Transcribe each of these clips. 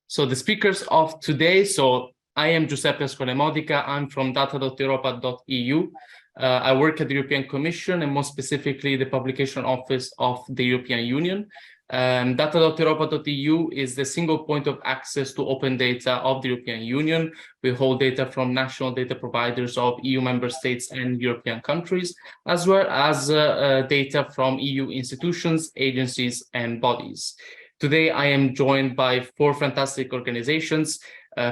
So the speakers of today, so I am Giuseppe Ascoli-Modica. I'm from data.europa.eu. I work at the European Commission and more specifically the Publication Office of the European Union. Data.europa.eu is the single point of access to open data of the European Union. We hold data from national data providers of EU member states and European countries, as well as data from EU institutions, agencies, and bodies. Today, I am joined by four fantastic organizations.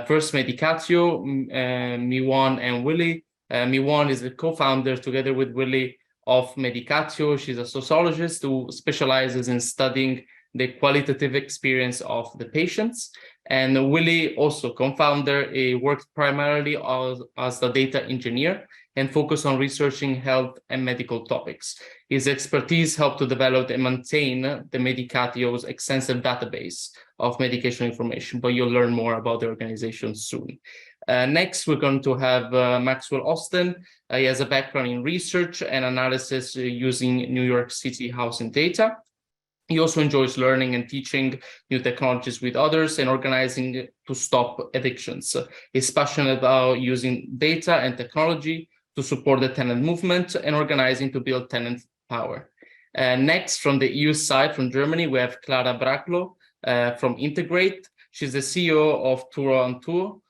First, Medicatio, Miwan and Willy. Miwan is the co-founder, together with Willy, of Medicatio. She's a sociologist who specializes in studying the qualitative experience of the patients. And Willy, also co-founder, worked primarily as a data engineer and focused on researching health and medical topics. His expertise helped to develop and maintain the Medicatio's extensive database of medication information, but you'll learn more about the organization soon. Next, we're going to have Maxwell Austin. He has a background in research and analysis using New York City housing data. He also enjoys learning and teaching new technologies with others and organizing to stop addictions. He's passionate about using data and technology to support the tenant movement and organizing to build tenant power. Next, from the EU side, from Germany, we have Clara Braclo from Integrate. She's the CEO of Tour on Tour.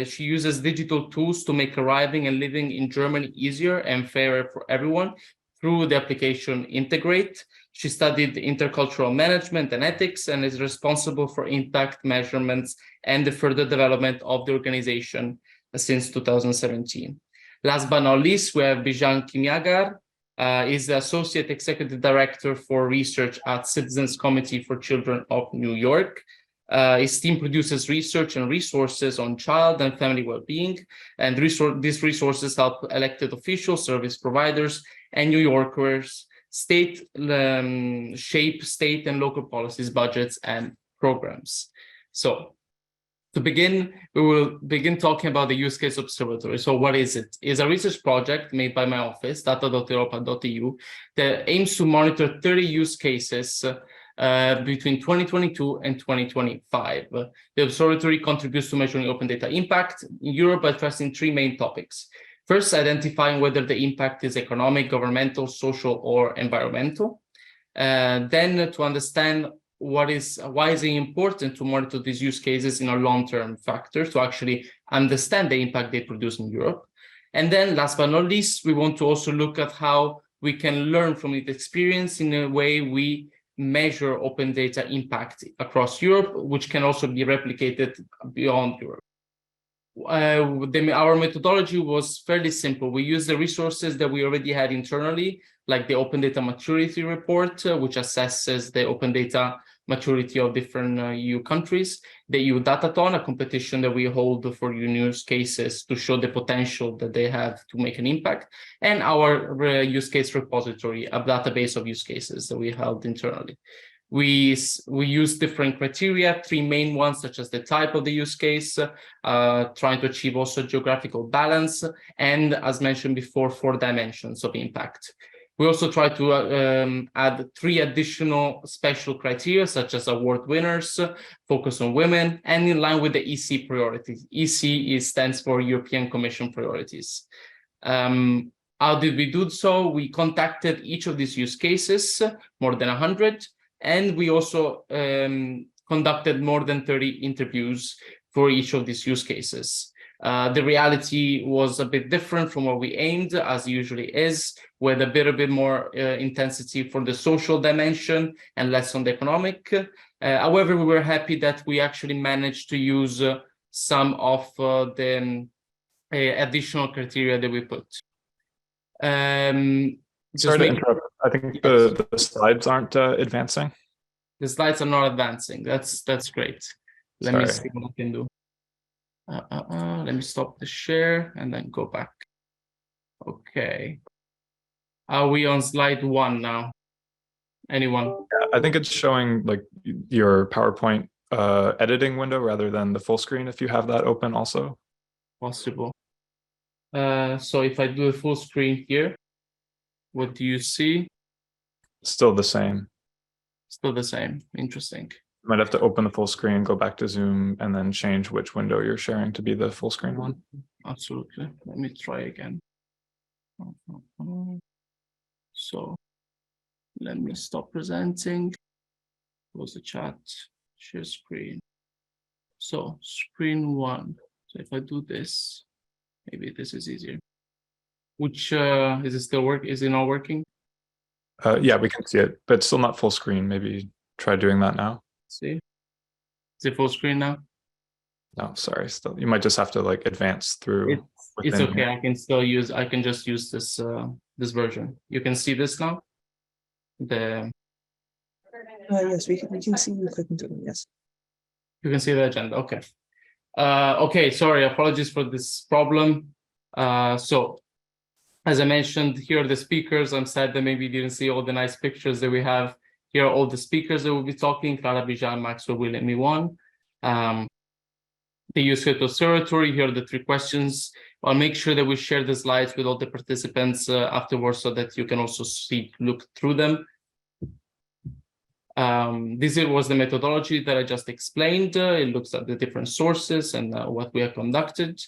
She uses digital tools to make arriving and living in Germany easier and fairer for everyone through the application Integrate. She studied intercultural management and ethics and is responsible for impact measurements and the further development of the organization since 2017. Last but not least, we have Bijan Kimiagar. Is the Associate Executive Director for Research at Citizens Committee for Children of New York. His team produces research and resources on child and family well-being, and these resources help elected officials, service providers, and New Yorkers shape state and local policies, budgets, and programs. So to begin, we will begin talking about the use case observatory. So what is it? It's a research project made by my office, data.europa.eu, that aims to monitor 30 use cases between 2022 and 2025. The observatory contributes to measuring open data impact in Europe by addressing three main topics. First, identifying whether the impact is economic, governmental, social, or environmental. Then to understand why is it important to monitor these use cases in a long-term factor to actually understand the impact they produce in Europe. And then last but not least, we want to also look at how we can learn from its experience in a way we measure open data impact across Europe, which can also be replicated beyond Europe. Our methodology was fairly simple. We used the resources that we already had internally, like the Open Data Maturity Report, which assesses the open data maturity of different EU countries, the EU Datathon, a competition that we hold for use cases to show the potential that they have to make an impact, and our use case repository, a database of use cases that we held internally. We use different criteria, three main ones, such as the type of the use case, trying to achieve also geographical balance, and as mentioned before, 4 dimensions of impact. We also try to add 3 additional special criteria, such as award winners, focus on women, and in line with the EC priorities. EC stands for European Commission priorities. How did we do so? We contacted each of these use cases, more than 100, and we also conducted more than 30 interviews for each of these use cases. The reality was a bit different from what we aimed, as usually is, with a bit more intensity for the social dimension and less on the economic. However, we were happy that we actually managed to use some of the additional criteria that we put. Sorry to interrupt. I think the slides aren't advancing. The slides are not advancing. That's great. Let me see what I can do. Let me stop the share and then go back. Okay. Are we on slide 1 now? Anyone? Yeah, I think it's showing like your PowerPoint editing window rather than the full screen, if you have that open also. Possible. So if I do a full screen here, what do you see? Still the same. Still the same. Interesting. You might have to open the full screen, go back to Zoom, and then change which window you're sharing to be the full screen one. Absolutely. Let me try again. So let me stop presenting. Close the chat, share screen. So screen one. So if I do this, maybe this is easier. Which is it still work? Is it not working? Yeah, we can see it, but it's still not full screen. Maybe try doing that now. See, is it full screen now? No, sorry. Still, you might just have to like advance through. It's within okay. here. I can still use. I can just use this this version. You can see this now. Yes, we can see you clicking through them. Yes. You can see the agenda. Okay. Okay. Sorry. Apologies for this problem. So, as I mentioned, here are the speakers. I'm sad that maybe you didn't see all the nice pictures that we have. Here are all the speakers that will be talking: Clara Bijan, Maxwell William Iwan. The use case observatory. Here are the 3 questions. I'll make sure that we share the slides with all the participants afterwards so that you can also look through them. This was the methodology that I just explained. It looks at the different sources and what we have conducted.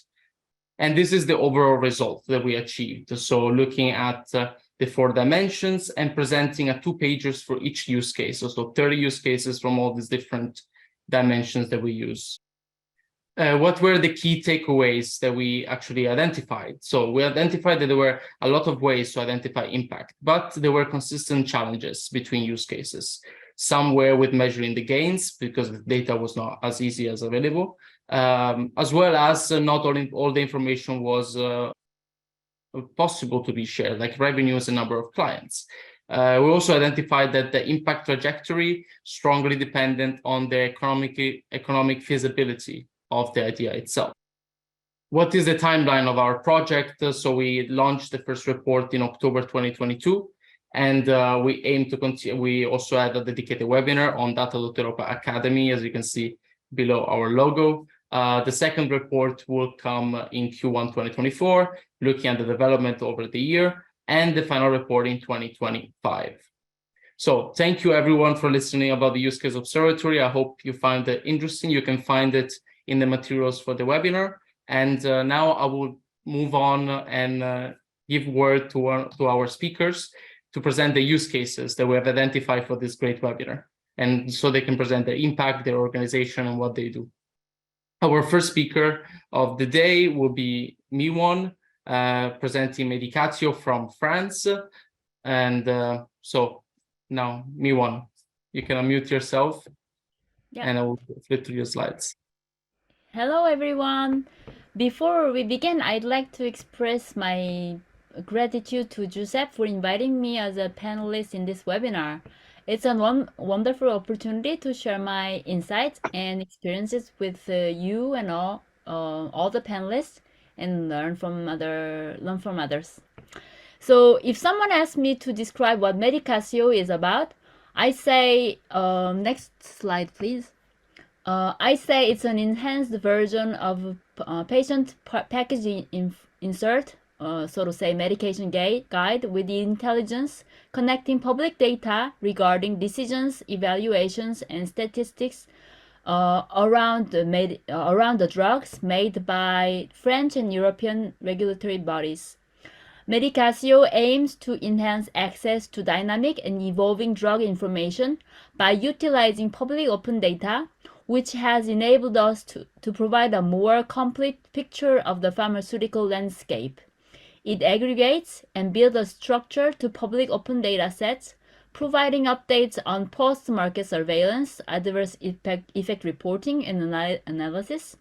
And this is the overall result that we achieved. So looking at the 4 dimensions and presenting a 2-pagers for each use case. So 30 use cases from all these different dimensions that we use. What were the key takeaways that we actually identified? So we identified that there were a lot of ways to identify impact, but there were consistent challenges between use cases. Some were with measuring the gains because the data was not as easy as available, as well as not all the information was possible to be shared, like revenues and number of clients. We also identified that the impact trajectory strongly dependent on the economic feasibility of the idea itself. What is the timeline of our project? So we launched the first report in October 2022, and we aim to continue. We also had a dedicated webinar on Data.Europa Academy, as you can see below our logo. The second report will come in Q1 2024, looking at the development over the year, and the final report in 2025. So thank you everyone for listening about the use case observatory. I hope you find it interesting. You can find it in the materials for the webinar. And now I will move on and give word to our speakers to present the use cases that we have identified for this great webinar. And so they can present their impact, their organization, and what they do. Our first speaker of the day will be Miwon, presenting Medicatio from France. And so now, Miwon, you can unmute yourself, and I will flip through your slides. Hello, everyone. Before we begin, I'd like to express my gratitude to Giuseppe for inviting me as a panelist in this webinar. It's a wonderful opportunity to share my insights and experiences with you and all the panelists and learn from others. So if someone asks me to describe what Medicatio is about, I say, next slide, please. I say it's an enhanced version of patient package insert, so to say medication guide with the intelligence connecting public data regarding decisions, evaluations, and statistics around the drugs made by French and European regulatory bodies. Medicatio aims to enhance access to dynamic and evolving drug information by utilizing public open data, which has enabled us to provide a more complete picture of the pharmaceutical landscape. It aggregates and builds a structure to public open data sets, providing updates on post-market surveillance, adverse effect reporting and analysis,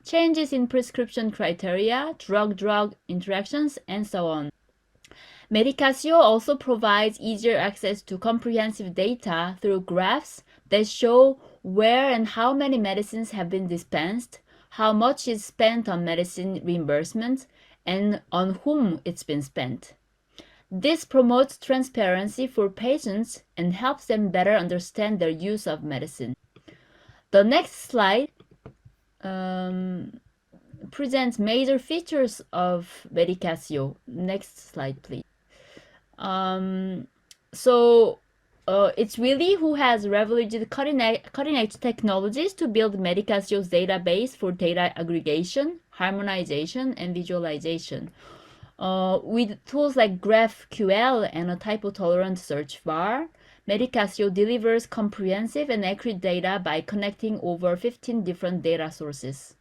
changes in prescription criteria, drug-drug interactions, and so on. Medicatio also provides easier access to comprehensive data through graphs that show where and how many medicines have been dispensed, how much is spent on medicine reimbursement, and on whom it's been spent. This promotes transparency for patients and helps them better understand their use of medicine. The next slide presents major features of Medicatio. Next slide, please. So it's really who has leveraged cutting-edge technologies to build Medicasio's database for data aggregation, harmonization, and visualization. With tools like GraphQL and a typo-tolerant search bar, Medicasio delivers comprehensive and accurate data by connecting over 15 different data sources.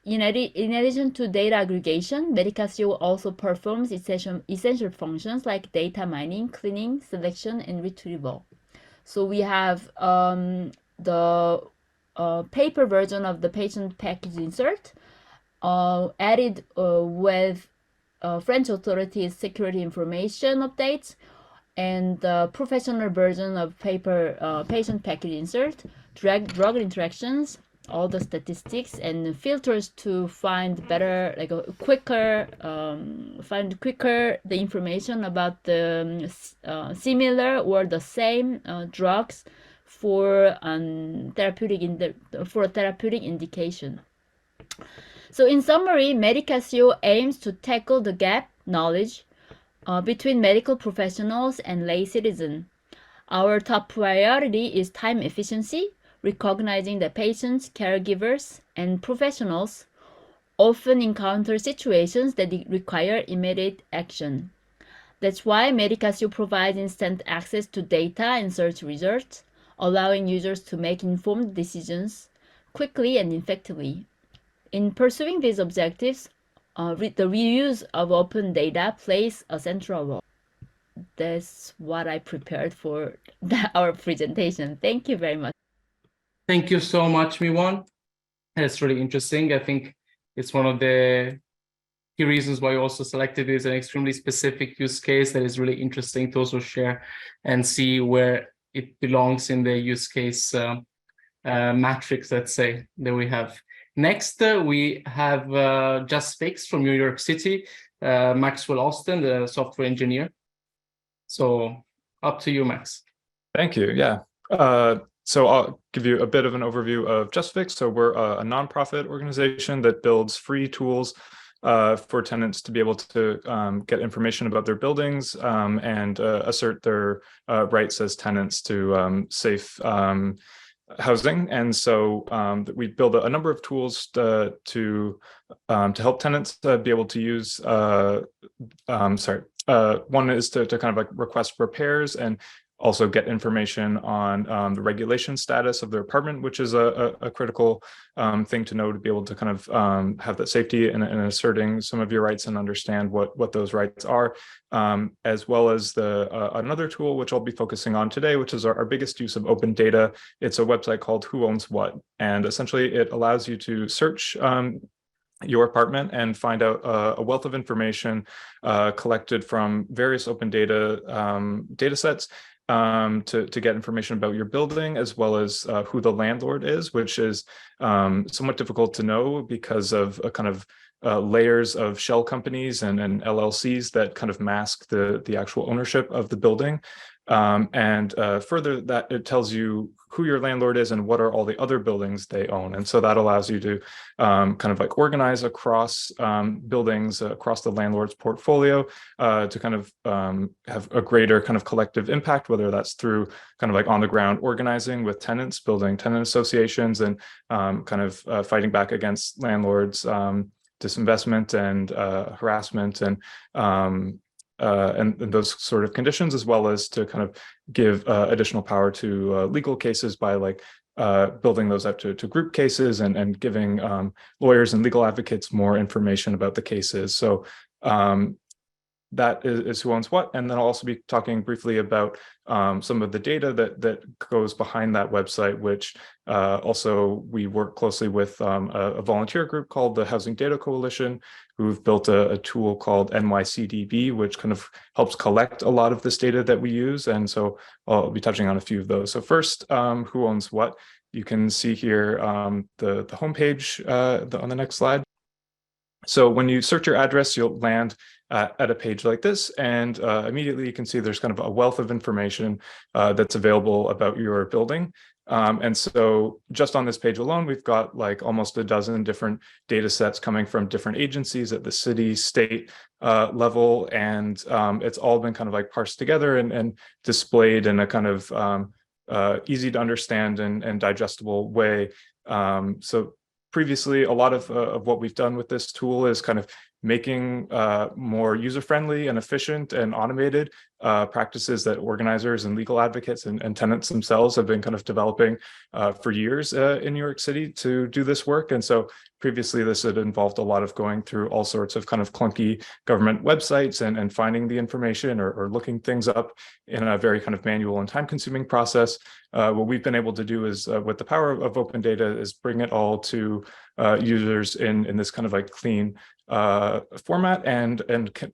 In addition to data aggregation, Medicasio also performs essential functions like data mining, cleaning, selection, and retrieval. So we have the paper version of the patient package insert added with French authorities' security information updates, and the professional version of paper patient package insert, drug interactions, all the statistics and filters to find better, like a quicker, find quicker the information about the similar or the same drugs for therapeutic indication. So in summary, Medicasio aims to tackle the gap knowledge between medical professionals and lay citizens. Our top priority is time efficiency, recognizing that patients, caregivers, and professionals often encounter situations that require immediate action. That's why Medicasio provides instant access to data and search results, allowing users to make informed decisions quickly and effectively. In pursuing these objectives, the reuse of open data plays a central role. That's what I prepared for our presentation. Thank you very much. Thank you so much, Miwon. It's really interesting. I think it's one of the key reasons why you also selected it as an extremely specific use case that is really interesting to also share and see where it belongs in the use case matrix, let's say, that we have. Next, we have JustFix from New York City, Maxwell Austin, the software engineer. So up to you, Max. Thank you. Yeah. So I'll give you a bit of an overview of JustFix. So we're a nonprofit organization that builds free tools for tenants to be able to get information about their buildings and assert their rights as tenants to safe housing. And so we build a number of tools to help tenants be able to use. One is to kind of like request repairs and also get information on the regulation status of their apartment, which is a critical thing to know to be able to kind of have that safety and asserting some of your rights and understand what those rights are, as well as another tool, which I'll be focusing on today, which is our biggest use of open data. It's a website called Who Owns What, and essentially it allows you to search your apartment and find out a wealth of information collected from various open data sets to get information about your building, as well as who the landlord is, which is somewhat difficult to know because of a kind of layers of shell companies and LLCs that kind of mask the actual ownership of the building. And further, that it tells you who your landlord is and what are all the other buildings they own. And so that allows you to kind of like organize across buildings, across the landlord's portfolio to kind of have a greater kind of collective impact, whether that's through kind of like on the ground organizing with tenants, building tenant associations, and kind of fighting back against landlords, disinvestment and harassment and those sort of conditions, as well as to kind of give additional power to legal cases by like building those up to group cases and giving lawyers and legal advocates more information about the cases. So that is Who Owns What. And then I'll also be talking briefly about some of the data that goes behind that website, which also we work closely with a volunteer group called the Housing Data Coalition, who've built a tool called NYC-DB, which kind of helps collect a lot of this data that we use. And so I'll be touching on a few of those. So first, Who Owns What? You can see here the homepage on the next slide. So when you search your address, you'll land at a page like this, and immediately you can see there's kind of a wealth of information that's available about your building. And so just on this page alone, we've got like almost a dozen different data sets coming from different agencies at the city, state level, and it's all been kind of like parsed together and displayed in a kind of easy to understand and digestible way. So previously, a lot of what we've done with this tool is kind of making more user-friendly and efficient and automated practices that organizers and legal advocates and tenants themselves have been kind of developing for years in New York City to do this work. And so previously this had involved a lot of going through all sorts of kind of clunky government websites and finding the information or looking things up in a very kind of manual and time-consuming process. What we've been able to do is, with the power of open data, is bring it all to users in this kind of like clean format and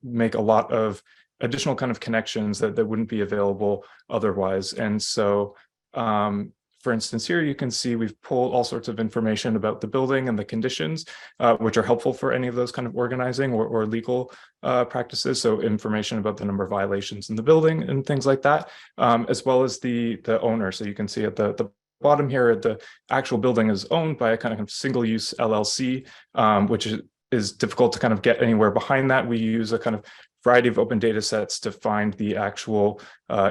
make a lot of additional kind of connections that wouldn't be available otherwise. And so, for instance, here you can see we've pulled all sorts of information about the building and the conditions, which are helpful for any of those kind of organizing or legal practices. So information about the number of violations in the building and things like that, as well as the owner. So you can see at the bottom here, the actual building is owned by a kind of single-use LLC, which is difficult to kind of get anywhere behind that. We use a kind of variety of open data sets to find the actual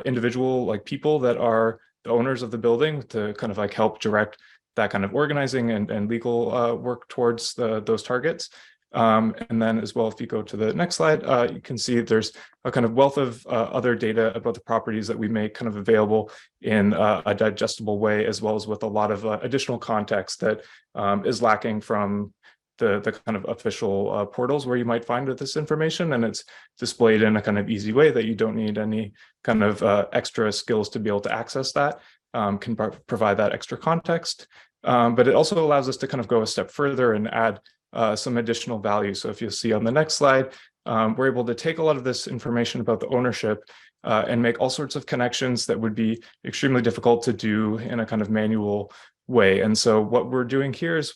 individual like people that are the owners of the building to kind of like help direct that kind of organizing and legal work towards those targets. And then as well, if you go to the next slide, you can see there's a kind of wealth of other data about the properties that we make kind of available in a digestible way, as well as with a lot of additional context that is lacking from the kind of official portals where you might find this information, and it's displayed in a kind of easy way that you don't need any kind of extra skills to be able to access that, can provide that extra context. But it also allows us to kind of go a step further and add some additional value. So if you'll see on the next slide, we're able to take a lot of this information about the ownership and make all sorts of connections that would be extremely difficult to do in a kind of manual way. And so what we're doing here is,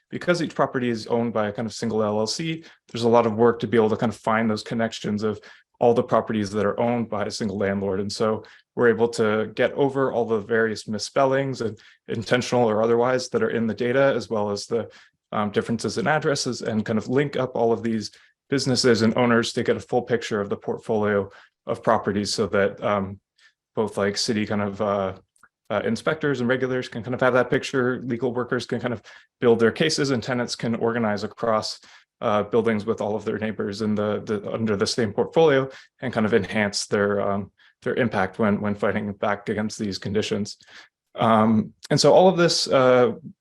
because each property is owned by a kind of single LLC, there's a lot of work to be able to kind of find those connections of all the properties that are owned by a single landlord. And so we're able to get over all the various misspellings and intentional or otherwise that are in the data, as well as the differences in addresses, and kind of link up all of these businesses and owners to get a full picture of the portfolio of properties, so that both like city kind of inspectors and regulators can kind of have that picture, legal workers can kind of build their cases, and tenants can organize across buildings with all of their neighbors in under the same portfolio, and kind of enhance their impact when fighting back against these conditions. And so all of this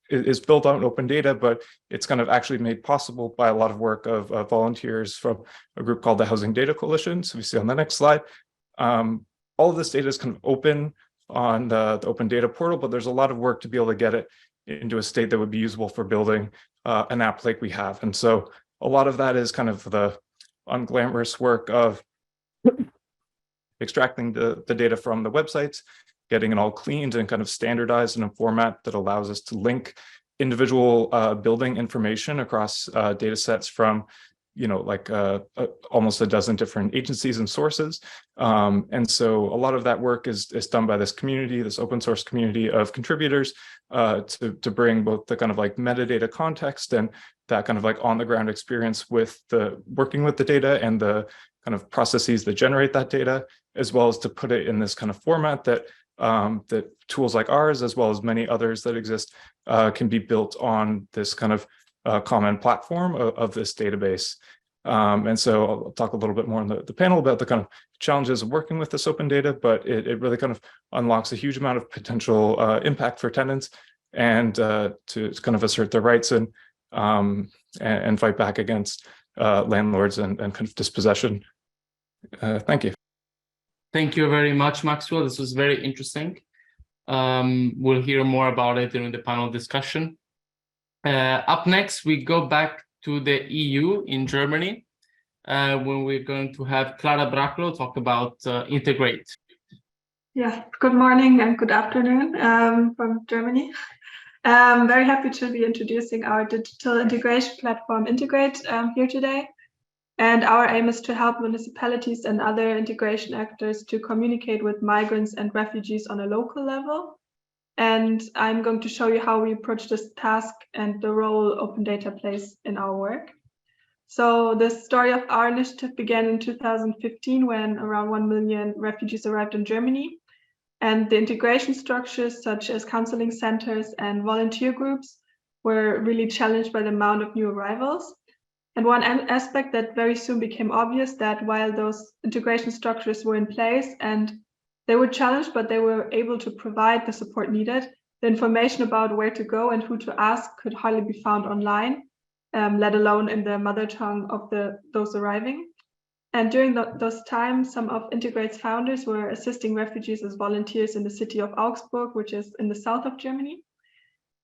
is built on open data, but it's kind of actually made possible by a lot of work of volunteers from a group called the Housing Data Coalition. So we see on the next slide, all of this data is kind of open on the open data portal, but there's a lot of work to be able to get it into a state that would be usable for building an app like we have. And so a lot of that is kind of the unglamorous work of extracting the data from the websites, getting it all cleaned and kind of standardized in a format that allows us to link individual building information across data sets from, like almost a dozen different agencies and sources. And so a lot of that work is done by this community, this open source community of contributors to bring both the kind of like metadata context and that kind of like on the ground experience with working with the data and the kind of processes that generate that data, as well as to put it in this kind of format that tools like ours, as well as many others that exist, can be built on this kind of common platform of this database. And so I'll talk a little bit more on the panel about the kind of challenges of working with this open data, but it really kind of unlocks a huge amount of potential impact for tenants, and to kind of assert their rights and fight back against landlords and kind of dispossession. Thank you. Thank you very much, Maxwell. This was very interesting. We'll hear more about it during the panel discussion. Up next, we go back to the EU in Germany, when we're going to have Clara Brachlow talk about Integrate. Yeah, good morning and good afternoon from Germany. I'm very happy to be introducing our digital integration platform, Integrate, here today. And our aim is to help municipalities and other integration actors to communicate with migrants and refugees on a local level. And I'm going to show you how we approach this task and the role open data plays in our work. So the story of our initiative began in 2015 when around 1 million refugees arrived in Germany. And the integration structures such as counseling centers and volunteer groups were really challenged by the amount of new arrivals. And one aspect that very soon became obvious that while those integration structures were in place and they were challenged, but they were able to provide the support needed, the information about where to go and who to ask could hardly be found online, let alone in the mother tongue of those arriving. And during those times, some of Integrate's founders were assisting refugees as volunteers in the city of Augsburg, which is in the south of Germany.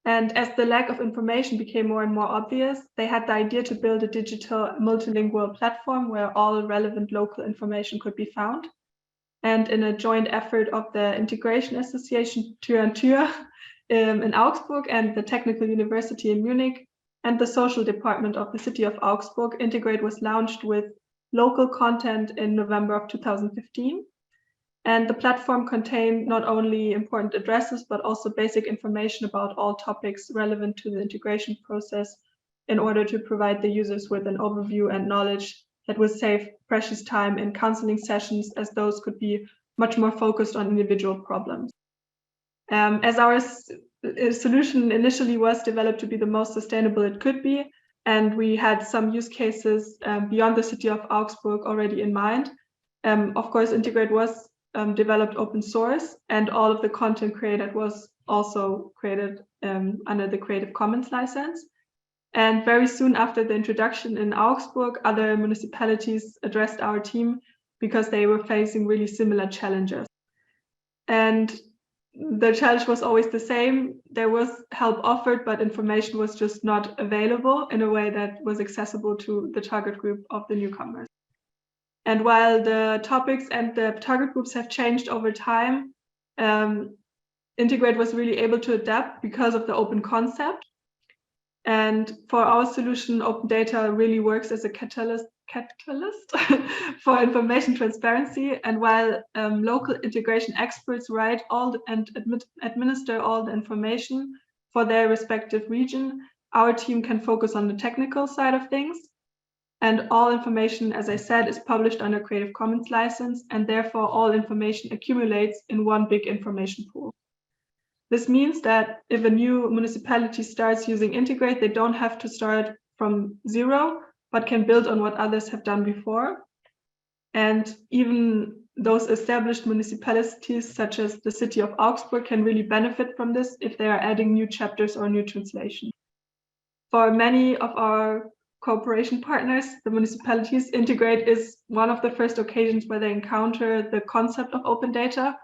And as the lack of information became more and more obvious, they had the idea to build a digital multilingual platform where all relevant local information could be found. And in a joint effort of the Integration Association Tür an Tür in Augsburg and the Technical University in Munich and the social department of the city of Augsburg, Integrate was launched with local content in November of 2015. And the platform contained not only important addresses, but also basic information about all topics relevant to the integration process in order to provide the users with an overview and knowledge that would save precious time in counseling sessions, as those could be much more focused on individual problems. As our solution initially was developed to be the most sustainable it could be, and we had some use cases beyond the city of Augsburg already in mind. Of course, Integrate was developed open source, and all of the content created was also created under the Creative Commons license. And very soon after the introduction in Augsburg, other municipalities addressed our team because they were facing really similar challenges. And the challenge was always the same. There was help offered, but information was just not available in a way that was accessible to the target group of the newcomers. And while the topics and the target groups have changed over time, Integrate was really able to adapt because of the open concept. And for our solution, open data really works as a catalyst for information transparency. And while local integration experts write all and administer all the information for their respective region, our team can focus on the technical side of things. And all information, as I said, is published under Creative Commons license, and therefore all information accumulates in one big information pool. This means that if a new municipality starts using Integrate, they don't have to start from zero, but can build on what others have done before. And even those established municipalities, such as the city of Augsburg, can really benefit from this if they are adding new chapters or new translations. For many of our cooperation partners, the municipalities, Integrate is one of the first occasions where they encounter the concept of open data,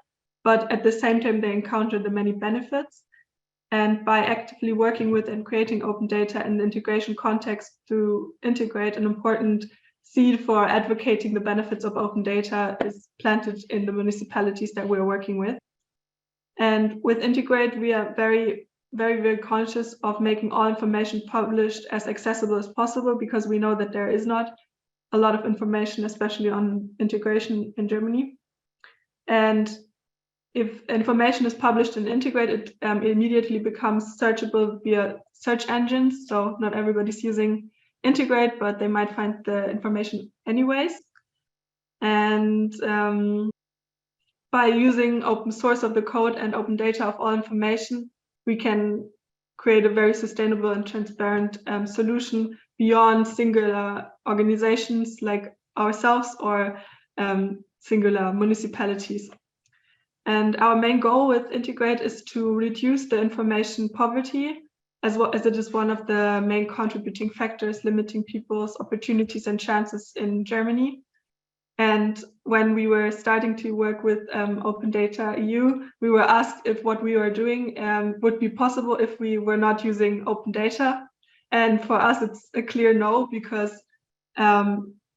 but at the same time, they encounter the many benefits. And by actively working with and creating open data in the integration context to Integrate, an important seed for advocating the benefits of open data is planted in the municipalities that we're working with. And with Integrate, we are very, very, very conscious of making all information published as accessible as possible, because we know that there is not a lot of information, especially on integration in Germany. And if information is published in Integrate, it immediately becomes searchable via search engines. So not everybody's using Integrate, but they might find the information anyways. And by using open source of the code and open data of all information, we can create a very sustainable and transparent solution beyond singular organizations like ourselves or singular municipalities. And our main goal with Integrate is to reduce the information poverty, as well as it is one of the main contributing factors limiting people's opportunities and chances in Germany. And when we were starting to work with Open Data EU, we were asked if what we were doing would be possible if we were not using open data. And for us, it's a clear no, because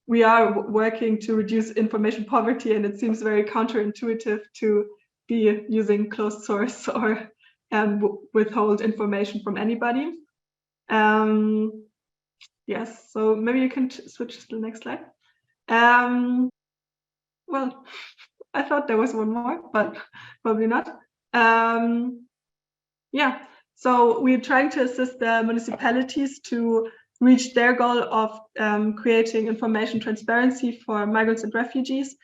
we are working to reduce information poverty, and it seems very counterintuitive to be using closed source or withhold information from anybody. Yes, so maybe you can switch to the next slide. Well, I thought there was one more, but probably not. Yeah, so we're trying to assist the municipalities to reach their goal of creating information transparency for migrants and refugees.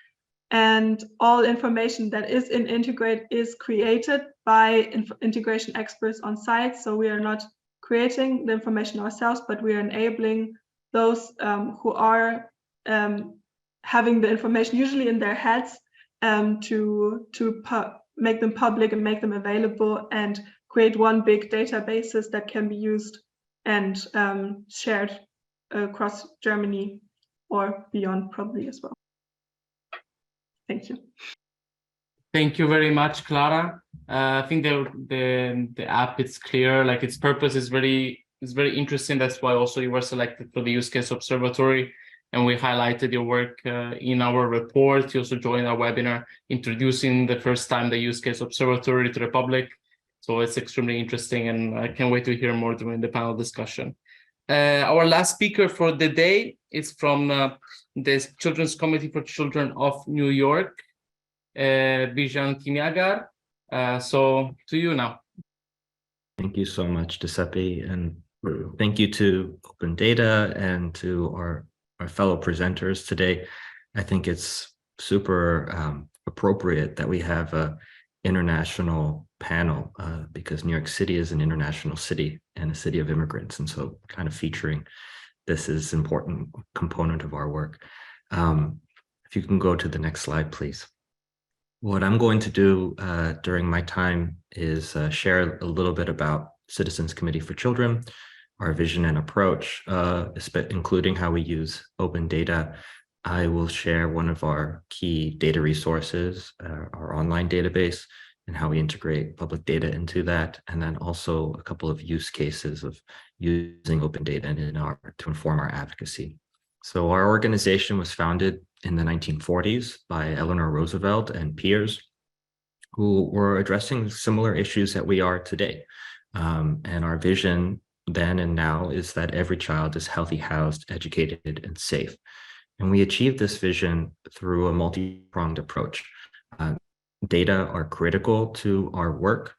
And all information that is in Integrate is created by integration experts on site. So we are not creating the information ourselves, but we are enabling those who are having the information usually in their heads to make them public and make them available and create one big databases that can be used and shared across Germany or beyond probably as well. Thank you. Thank you very much, Clara. I think the app is clear. Like its purpose is very interesting. That's why also you were selected for the use case observatory, and we highlighted your work in our report. You also joined our webinar introducing the first time the use case observatory to the public. So it's extremely interesting, and I can't wait to hear more during the panel discussion. Our last speaker for the day is from the Children's Committee for Children of New York, Bijan Kimiagar. So to you now. Thank you so much, Giuseppe, and thank you to Open Data and to our fellow presenters today. I think it's super appropriate that we have a international panel because New York City is an international city and a city of immigrants, and so kind of featuring this is an important component of our work. If you can go to the next slide, please. What I'm going to do during my time is share a little bit about Citizens Committee for Children, our vision and approach, including how we use open data. I will share one of our key data resources, our online database, and how we integrate public data into that, and then also a couple of use cases of using open data to inform our advocacy. So our organization was founded in the 1940s by Eleanor Roosevelt and peers who were addressing similar issues that we are today. And our vision then and now is that every child is healthy, housed, educated, and safe. And we achieve this vision through a multi-pronged approach. Data are critical to our work.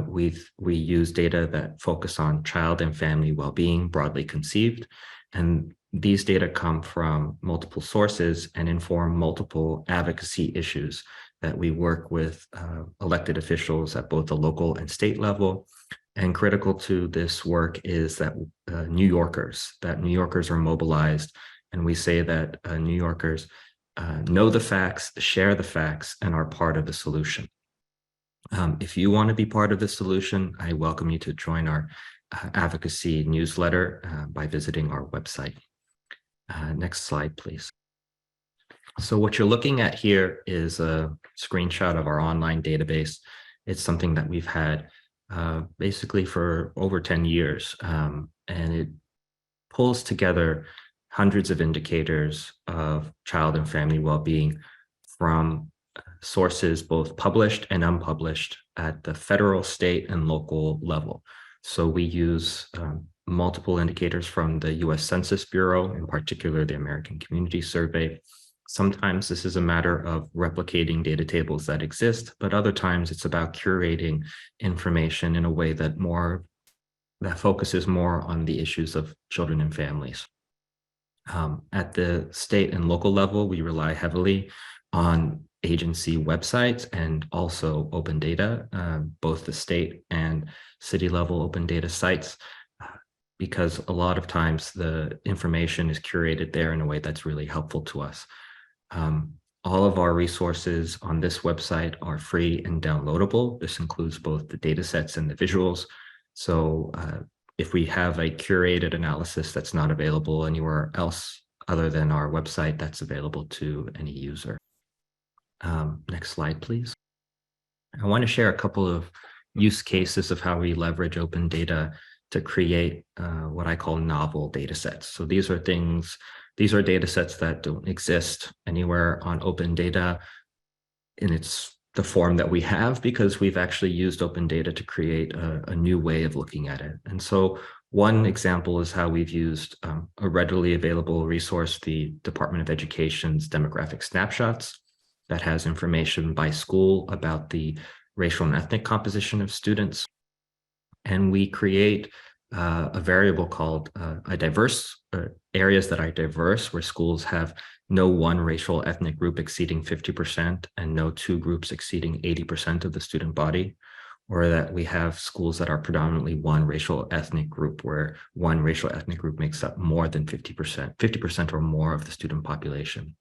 We use data that focus on child and family well-being, broadly conceived. And these data come from multiple sources and inform multiple advocacy issues that we work with elected officials at both the local and state level. And critical to this work is that New Yorkers are mobilized. And we say that New Yorkers know the facts, share the facts, and are part of the solution. If you want to be part of the solution, I welcome you to join our advocacy newsletter by visiting our website. Next slide, please. So what you're looking at here is a screenshot of our online database. It's something that we've had basically for over 10 years, and it pulls together hundreds of indicators of child and family well-being from sources both published and unpublished at the federal, state, and local level. So we use multiple indicators from the US Census Bureau, in particular the American Community Survey. Sometimes this is a matter of replicating data tables that exist, but other times it's about curating information in a way that focuses more on the issues of children and families. At the state and local level, we rely heavily on agency websites and also open data, both the state and city level open data sites, because a lot of times the information is curated there in a way that's really helpful to us. All of our resources on this website are free and downloadable. This includes both the data sets and the visuals. So if we have a curated analysis that's not available anywhere else other than our website, that's available to any user. Next slide, please. I want to share a couple of use cases of how we leverage open data to create what I call novel data sets. So these are data sets that don't exist anywhere on open data in the form that we have, because we've actually used open data to create a new way of looking at it. And so One example is how we've used a readily available resource, the Department of Education's demographic snapshots, that has information by school about the racial and ethnic composition of students. And we create a variable called areas that are diverse, where schools have no one racial ethnic group exceeding 50% and no two groups exceeding 80% of the student body, or that we have schools that are predominantly one racial ethnic group, where one racial ethnic group makes up more than 50% or more of the student population.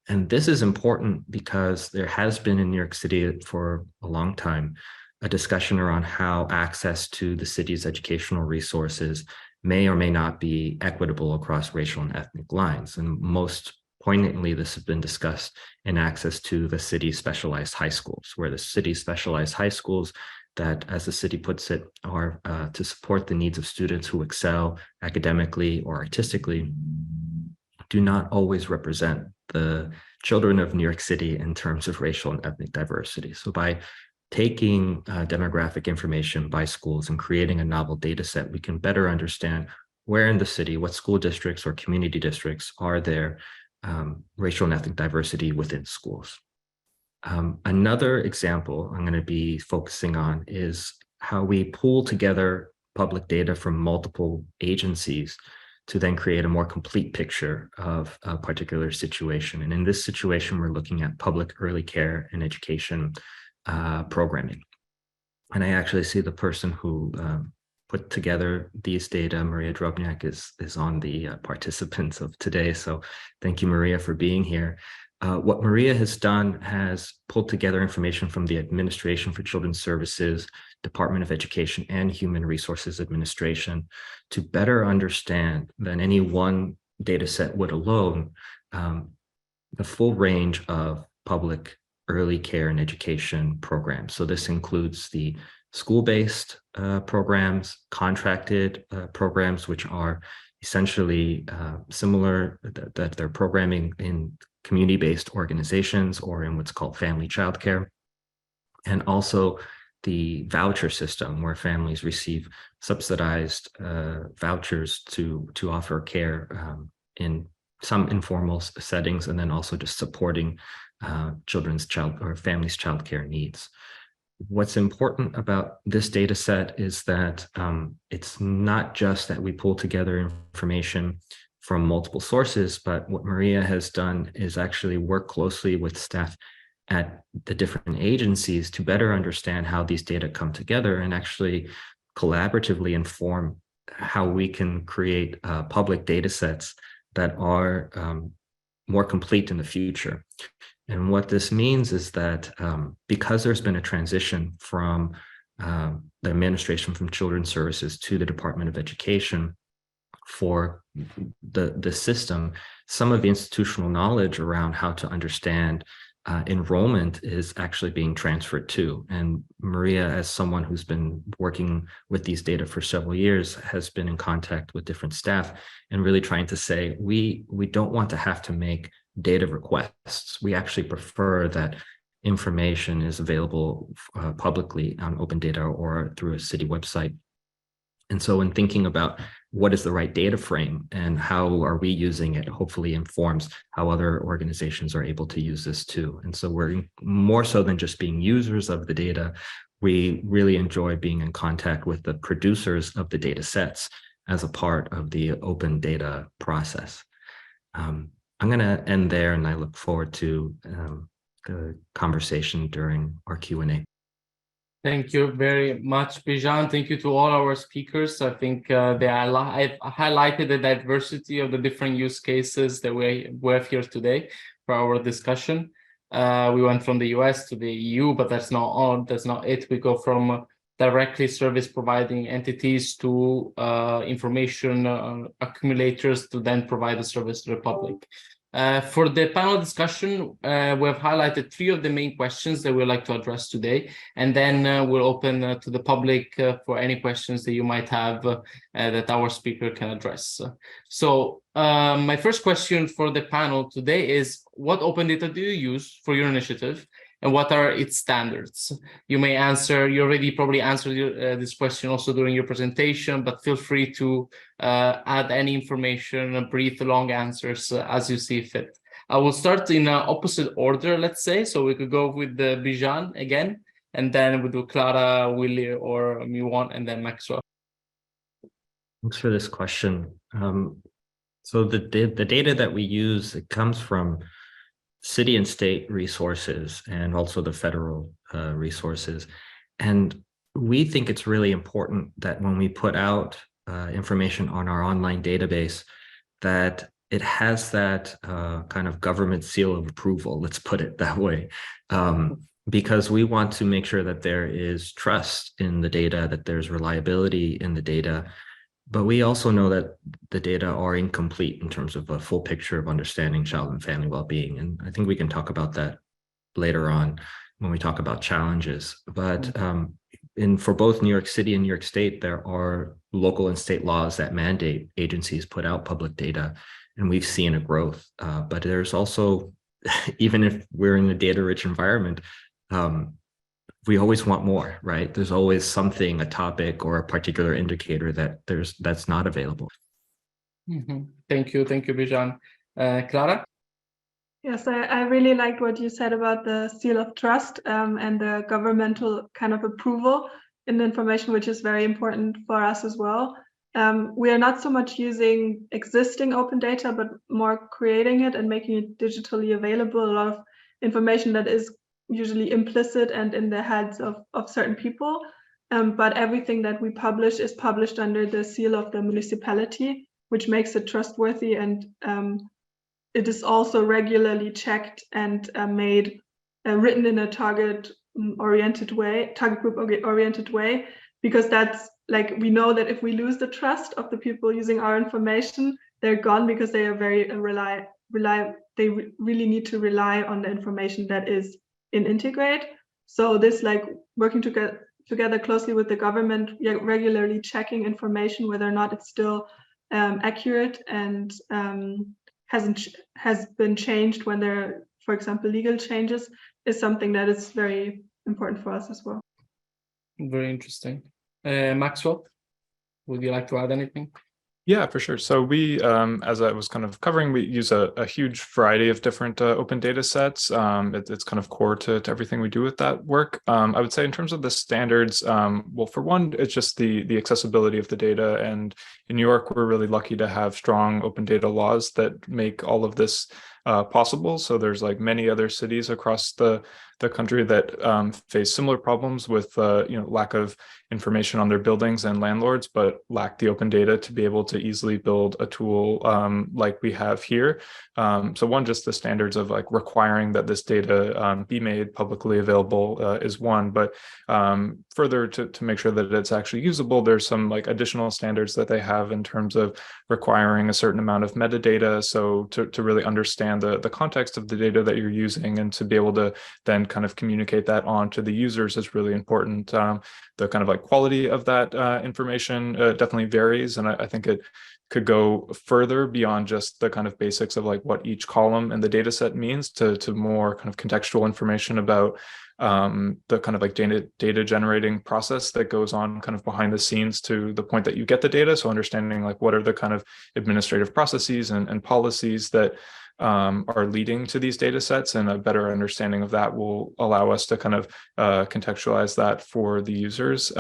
And this is important because there has been in New York City for a long time a discussion around how access to the city's educational resources may or may not be equitable across racial and ethnic lines. And most poignantly, this has been discussed in access to the city's specialized high schools, where the city's specialized high schools that, as the city puts it, are to support the needs of students who excel academically or artistically, do not always represent the children of New York City in terms of racial and ethnic diversity. So by taking demographic information by schools and creating a novel data set, we can better understand where in the city, what school districts or community districts are there racial and ethnic diversity within schools. Another example I'm going to be focusing on is how we pool together public data from multiple agencies to then create a more complete picture of a particular situation. And in this situation, we're looking at public early care and education programming. And I actually see the person who put together these data, Maria Drobniak, is on the participants of today. So thank you, Maria, for being here. What Maria has done has pulled together information from the Administration for Children's Services, Department of Education, and Human Resources Administration to better understand than any one data set would alone the full range of public early care and education programs. So this includes the school-based programs, contracted programs, which are essentially similar, that they're programming in community-based organizations or in what's called family childcare, and also the voucher system, where families receive subsidized vouchers to offer care in some informal settings, and then also just supporting children's families' childcare needs. What's important about this data set is that it's not just that we pull together information from multiple sources, but what Maria has done is actually work closely with staff at the different agencies to better understand how these data come together and actually collaboratively inform how we can create public data sets that are more complete in the future. And what this means is that because there's been a transition from the Administration from Children's Services to the Department of Education for the system, some of the institutional knowledge around how to understand enrollment is actually being transferred to. And Maria, as someone who's been working with these data for several years, has been in contact with different staff and really trying to say, we don't want to have to make data requests. We actually prefer that information is available publicly on open data or through a city website. And so in thinking about what is the right data frame and how are we using it, hopefully informs how other organizations are able to use this too. And so we're more so than just being users of the data, we really enjoy being in contact with the producers of the data sets as a part of the open data process. I'm going to end there, and I look forward to the conversation during our Q&A. Thank you very much, Bijan. Thank you to all our speakers. I think I've highlighted the diversity of the different use cases that we have here today for our discussion. We went from the US to the EU, but that's not all. That's not it. We go from directly service providing entities to information accumulators to then provide the service to the public. For the panel discussion, we have highlighted 3 of the main questions that we'd like to address today, and then we'll open to the public for any questions that you might have that our speaker can address. So my first question for the panel today is, what open data do you use for your initiative? and what are its standards? You may answer, you already probably answered this question also during your presentation, but feel free to add any information, brief, long answers as you see fit. I will start in opposite order, let's say. So we could go with the Bijan again, and then we'll do Clara, Willie, or Miwon, and then Maxwell. Thanks for this question. So the data that we use, it comes from city and state resources and also the federal resources. And we think it's really important that when we put out information on our online database, that it has that kind of government seal of approval, let's put it that way, because we want to make sure that there is trust in the data, that there's reliability in the data. But we also know that the data are incomplete in terms of a full picture of understanding child and family well-being. And I think we can talk about that later on when we talk about challenges. But for both New York City and New York State, there are local and state laws that mandate agencies put out public data. And we've seen a growth. But there's also, even if we're in a data-rich environment, we always want more, right? There's always something, a topic or a particular indicator that's not available. Thank you, Bijan. Clara? Yes, I really liked what you said about the seal of trust and the governmental kind of approval in the information, which is very important for us as well. We are not so much using existing open data, but more creating it and making it digitally available. A lot of information that is usually implicit and in the heads of certain people. But everything that we publish is published under the seal of the municipality, which makes it trustworthy, and it is also regularly checked and made written in a target group oriented way, because that's like, we know that if we lose the trust of the people using our information, they're gone, because they are very they really need to rely on the information that is in Integrate. So this, like, working together closely with the government, regularly checking information whether or not it's still accurate and has been changed when there are, for example, legal changes, is something that is very important for us as well. Very interesting. Maxwell, would you like to add anything? Yeah, for sure. So we, as I was kind of covering, we use a huge variety of different open data sets. It's kind of core to everything we do with that work. I would say in terms of the standards, well, for one, it's just the accessibility of the data. And in New York, we're really lucky to have strong open data laws that make all of this possible. So there's like many other cities across the country that face similar problems with lack of information on their buildings and landlords, but lack the open data to be able to easily build a tool like we have here. So one, just the standards of like requiring that this data be made publicly available is one, but further to make sure that it's actually usable, there's some like additional standards that they have in terms of requiring a certain amount of metadata. So to really understand the context of the data that you're using, and to be able to then kind of communicate that on to the users is really important. The kind of like quality of that information definitely varies, and I think it could go further beyond just the kind of basics of like what each column in the data set means to more kind of contextual information about the kind of like data generating process that goes on kind of behind the scenes to the point that you get the data. So understanding like what are the kind of administrative processes and policies that are leading to these data sets, and a better understanding of that will allow us to kind of contextualize that for the users.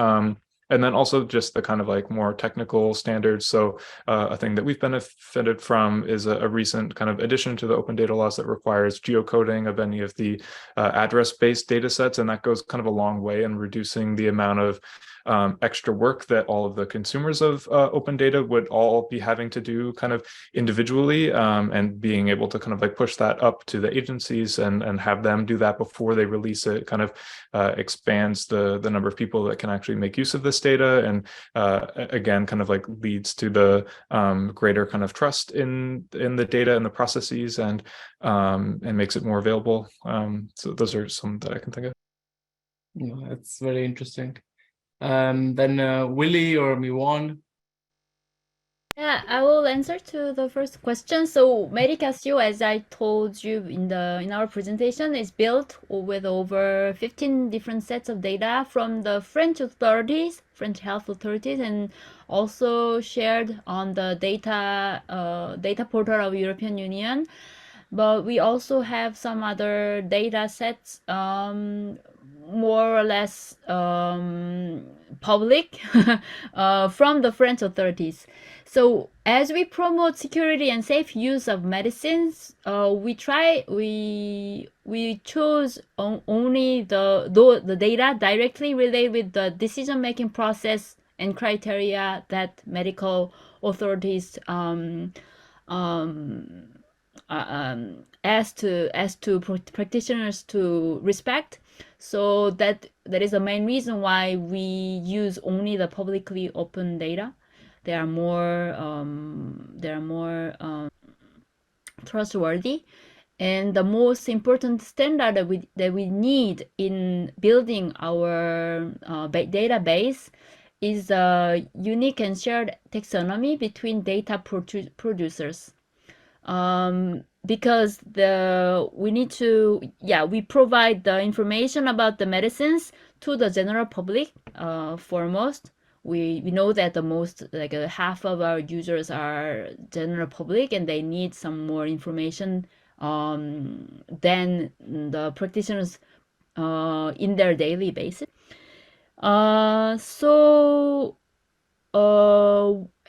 And then also just the kind of like more technical standards. So a thing that we've benefited from is a recent kind of addition to the open data laws that requires geocoding of any of the address-based data sets. And that goes kind of a long way in reducing the amount of extra work that all of the consumers of open data would all be having to do kind of individually, and being able to kind of like push that up to the agencies and have them do that before they release it kind of expands the number of people that can actually make use of this data, and again kind of like leads to the greater kind of trust in the data and the processes, and makes it more available. So those are some that I can think of. Yeah, that's very interesting. Then Willie or Miwon. Yeah, I will answer to the first question. So Medicasio, as I told you in our presentation, is built with over 15 different sets of data from the French authorities, French health authorities, and also shared on the data portal of European Union. But we also have some other data sets, more or less public, from the French authorities. So as we promote security and safe use of medicines, we chose only the data directly related with the decision making process and criteria that medical authorities ask to practitioners to respect. So that is the main reason why we use only the publicly open data. They are more trustworthy. And the most important standard that we need in building our database is a unique and shared taxonomy between data producers. Because we provide the information about the medicines to the general public. Foremost, we know that the most, like half of our users are general public, and they need some more information than the practitioners in their daily basis.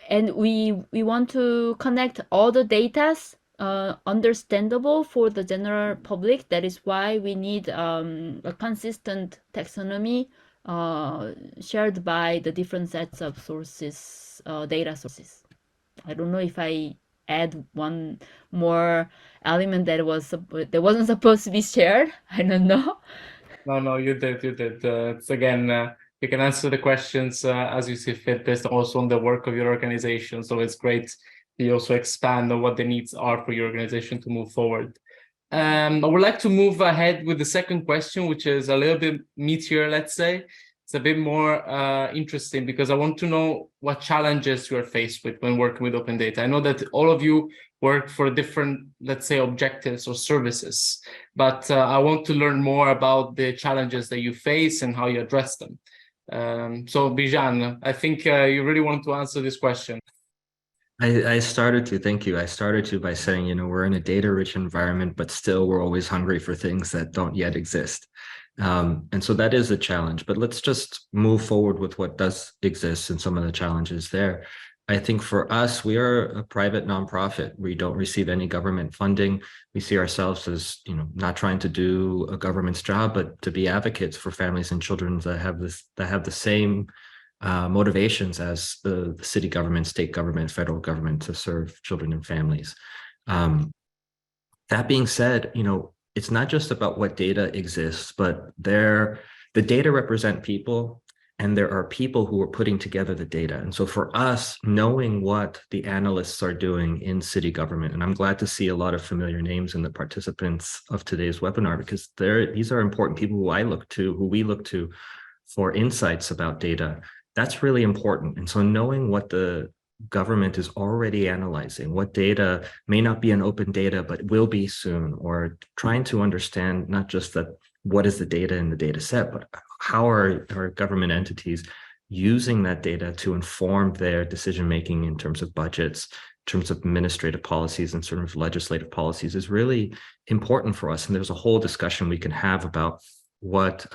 And we want to connect all the datas understandable for the general public. That is why we need a consistent taxonomy shared by the different sets of sources, data sources. I don't know if I add one more element that wasn't supposed to be shared. I don't know. No, you did. It's again, you can answer the questions as you see fit, based also on the work of your organization. So it's great you also expand on what the needs are for your organization to move forward. I would like to move ahead with the second question, which is a little bit meatier, let's say. It's a bit more interesting because I want to know what challenges you are faced with when working with open data. I know that all of you work for different, let's say, objectives or services, but I want to learn more about the challenges that you face and how you address them. So Bijan, I think you really want to answer this question. I started to, thank you. I started to by saying, we're in a data-rich environment, but still we're always hungry for things that don't yet exist. And so that is a challenge, but let's just move forward with what does exist and some of the challenges there. I think for us, we are a private nonprofit. We don't receive any government funding. We see ourselves as, not trying to do a government's job, but to be advocates for families and children that have the same motivations as the city government, state government, federal government to serve children and families. That being said, it's not just about what data exists, but the data represent people, and there are people who are putting together the data. And so for us, knowing what the analysts are doing in city government, and I'm glad to see a lot of familiar names in the participants of today's webinar, because these are important people who we look to for insights about data. That's really important. And so knowing what the government is already analyzing, what data may not be an open data, but will be soon, or trying to understand not just what is the data in the data set, but how are government entities using that data to inform their decision-making in terms of budgets, in terms of administrative policies and sort of legislative policies is really important for us. And there's a whole discussion we can have about what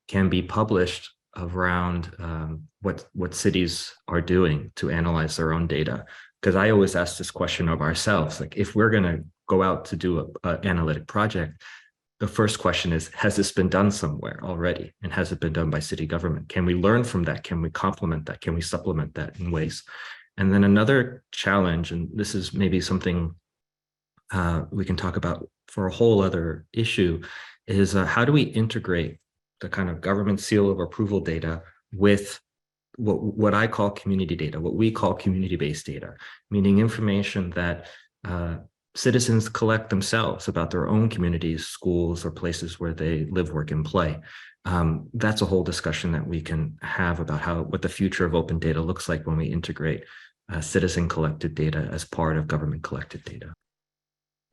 can be published around what cities are doing to analyze their own data. Because I always ask this question of ourselves, like if we're going to go out to do an analytic project, the first question is, has this been done somewhere already? And has it been done by city government? Can we learn from that? Can we complement that? Can we supplement that in ways? And then another challenge, and this is maybe something we can talk about for a whole other issue, is how do we integrate the kind of government seal of approval data with what I call community data, what we call community-based data, meaning information that citizens collect themselves about their own communities, schools, or places where they live, work, and play. That's a whole discussion that we can have about what the future of open data looks like when we integrate citizen collected data as part of government collected data.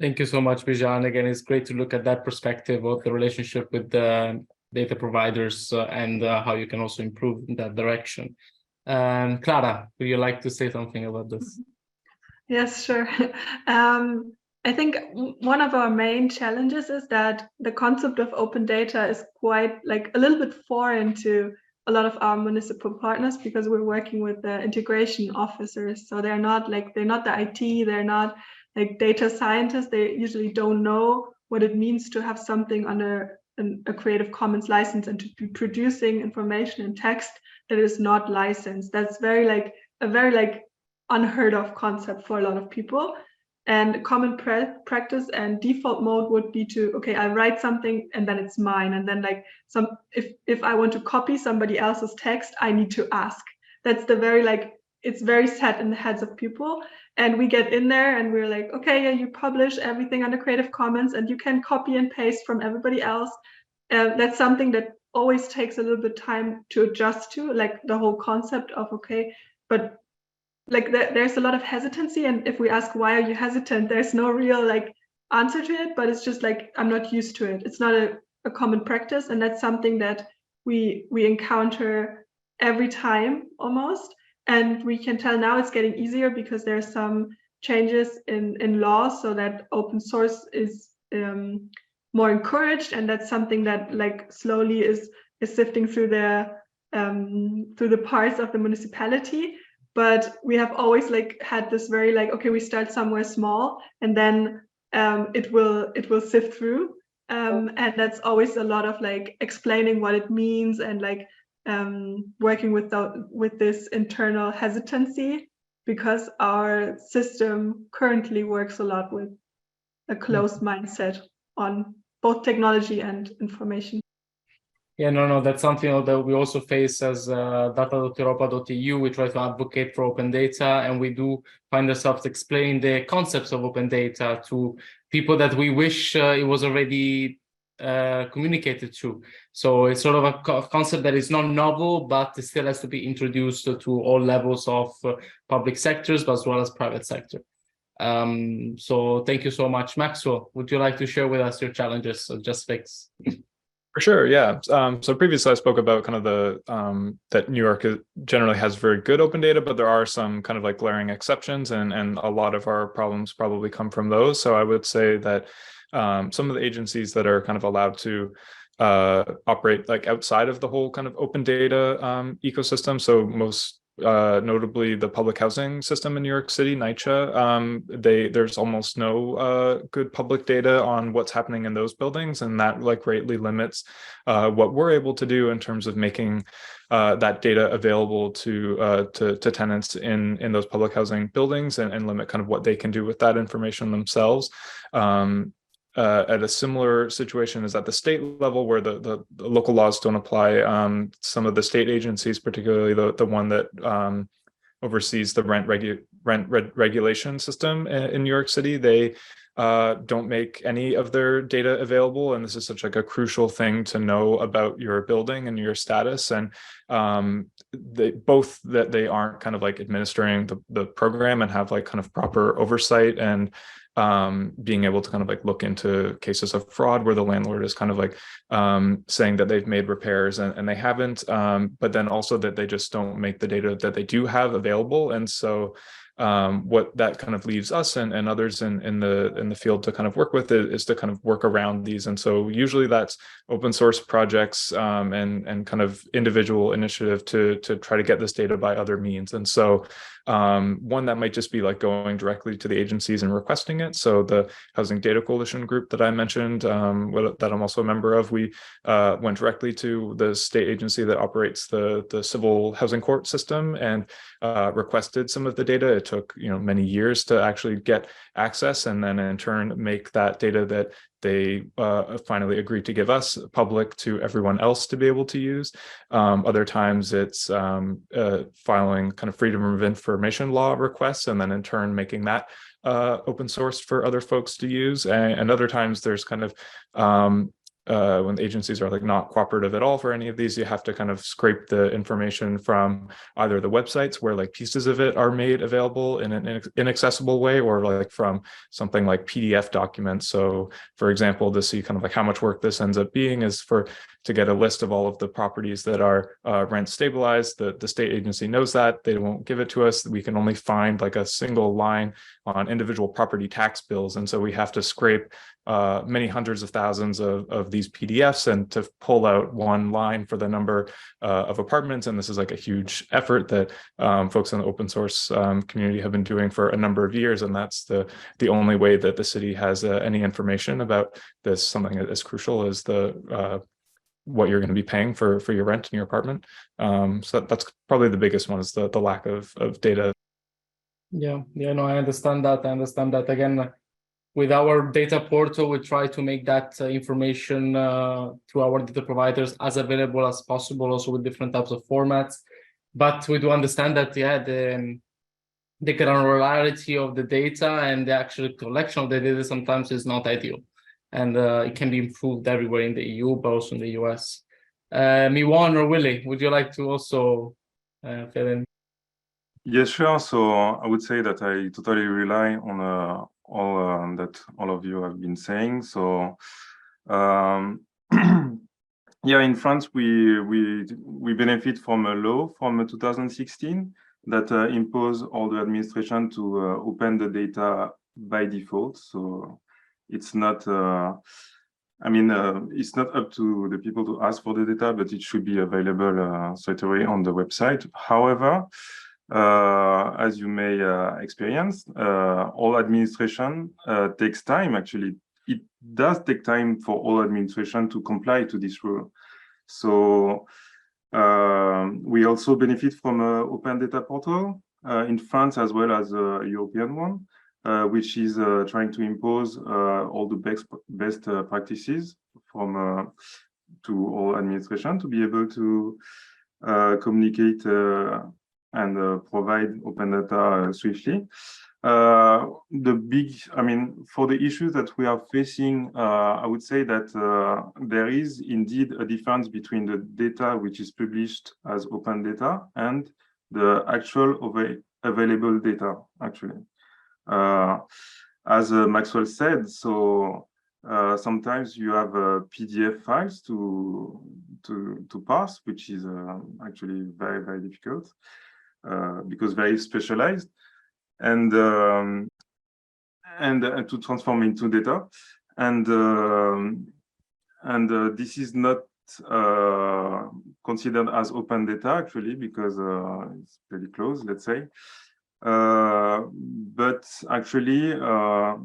Thank you so much, Bijan. Again, it's great to look at that perspective of the relationship with the data providers and how you can also improve in that direction. Clara, would you like to say something about this? Yes, sure. I think one of our main challenges is that the concept of open data is quite like a little bit foreign to a lot of our municipal partners, because we're working with the integration officers. So they're not the IT, they're not like data scientists. They usually don't know what it means to have something under a Creative Commons license and to be producing information in text that is not licensed. That's a very unheard of concept for a lot of people. And common practice and default mode would be to, okay, I write something and then it's mine. And then like if I want to copy somebody else's text, I need to ask. That's it's very set in the heads of people. And we get in there and we're like, okay, yeah, you publish everything under Creative Commons and you can copy and paste from everybody else. That's something that always takes a little bit of time to adjust to, like the whole concept of, okay, but like there's a lot of hesitancy, and if we ask why are you hesitant, there's no real like answer to it, but it's just like I'm not used to it. It's not a common practice, and that's something that we encounter every time almost. And we can tell now it's getting easier because there's some changes in law so that open source is more encouraged, and that's something that like slowly is sifting through the parts of the municipality. But we have always like had this very like, okay, we start somewhere small and then it will sift through. And that's always a lot of like explaining what it means and like working with this internal hesitancy, because our system currently works a lot with a closed mindset on both technology and information. Yeah, no, that's something that we also face as data.europa.eu. We try to advocate for open data, and we do find ourselves explaining the concepts of open data to people that we wish it was already communicated to. So it's sort of a concept that is not novel, but it still has to be introduced to all levels of public sectors, but as well as private sector. So thank you so much. Maxwell, would you like to share with us your challenges of JustFix? For sure, yeah. So previously I spoke about kind of that New York generally has very good open data, but there are some kind of like glaring exceptions, and a lot of our problems probably come from those. So I would say that some of the agencies that are kind of allowed to operate like outside of the whole kind of open data ecosystem, so most notably the public housing system in New York City, NYCHA, there's almost no good public data on what's happening in those buildings, and that like greatly limits what we're able to do in terms of making that data available to tenants in those public housing buildings, and limit kind of what they can do with that information themselves. At a similar situation is at the state level, where the local laws don't apply. Some of the state agencies, particularly the one that oversees the rent regulation system in New York City, they don't make any of their data available, and this is such like a crucial thing to know about your building and your status. And they aren't kind of like administering the program and have like kind of proper oversight, and being able to kind of like look into cases of fraud where the landlord is kind of like saying that they've made repairs and they haven't, but then also that they just don't make the data that they do have available. And so what that kind of leaves us and others in the field to kind of work with is to kind of work around these. And so usually that's open source projects and kind of individual initiative to try to get this data by other means. And so one that might just be like going directly to the agencies and requesting it. So the Housing Data Coalition group that I mentioned, that I'm also a member of, we went directly to the state agency that operates the civil housing court system and requested some of the data. It took many years to actually get access, and then in turn make that data that they finally agreed to give us public to everyone else to be able to use. Other times it's filing kind of freedom of information law requests, and then in turn making that open source for other folks to use. And other times there's kind of when agencies are like not cooperative at all for any of these, you have to kind of scrape the information from either the websites where like pieces of it are made available in an inaccessible way, or like from something like PDF documents. So for example, to see kind of like how much work this ends up being is to get a list of all of the properties that are rent stabilized. The state agency knows that, they won't give it to us. We can only find like a single line on individual property tax bills. And so we have to scrape many hundreds of thousands of these PDFs and to pull out one line for the number of apartments. And this is like a huge effort that folks in the open source community have been doing for a number of years. And that's the only way that the city has any information about this. Something as crucial as the what you're going to be paying for your rent in your apartment. So that's probably the biggest one, is the lack of data. Yeah, no, I understand that. Again, with our data portal, we try to make that information to our data providers as available as possible, also with different types of formats. But we do understand that, yeah, the granularity of the data and the actual collection of the data sometimes is not ideal. And it can be improved everywhere in the EU, but also in the US. Miwan or Willie, would you like to also fill in? Yes, sure. So I would say that I totally rely on all that all of you have been saying. So yeah, in France, we benefit from a law from 2016 that impose all the administration to open the data by default. So it's not, it's not up to the people to ask for the data, but it should be available straight away on the website. However, as you may experience, all administration takes time. Actually, it does take time for all administration to comply to this rule. So we also benefit from an open data portal in France as well as a European one, which is trying to impose all the best practices from to all administration to be able to communicate and provide open data swiftly. For the issues that we are facing, I would say that there is indeed a difference between the data which is published as open data and the actual available data, actually. As Maxwell said, so sometimes you have PDF files to parse, which is actually very, very difficult because very specialized, and to transform into data, and this is not considered as open data actually, because it's pretty close, let's say. But actually the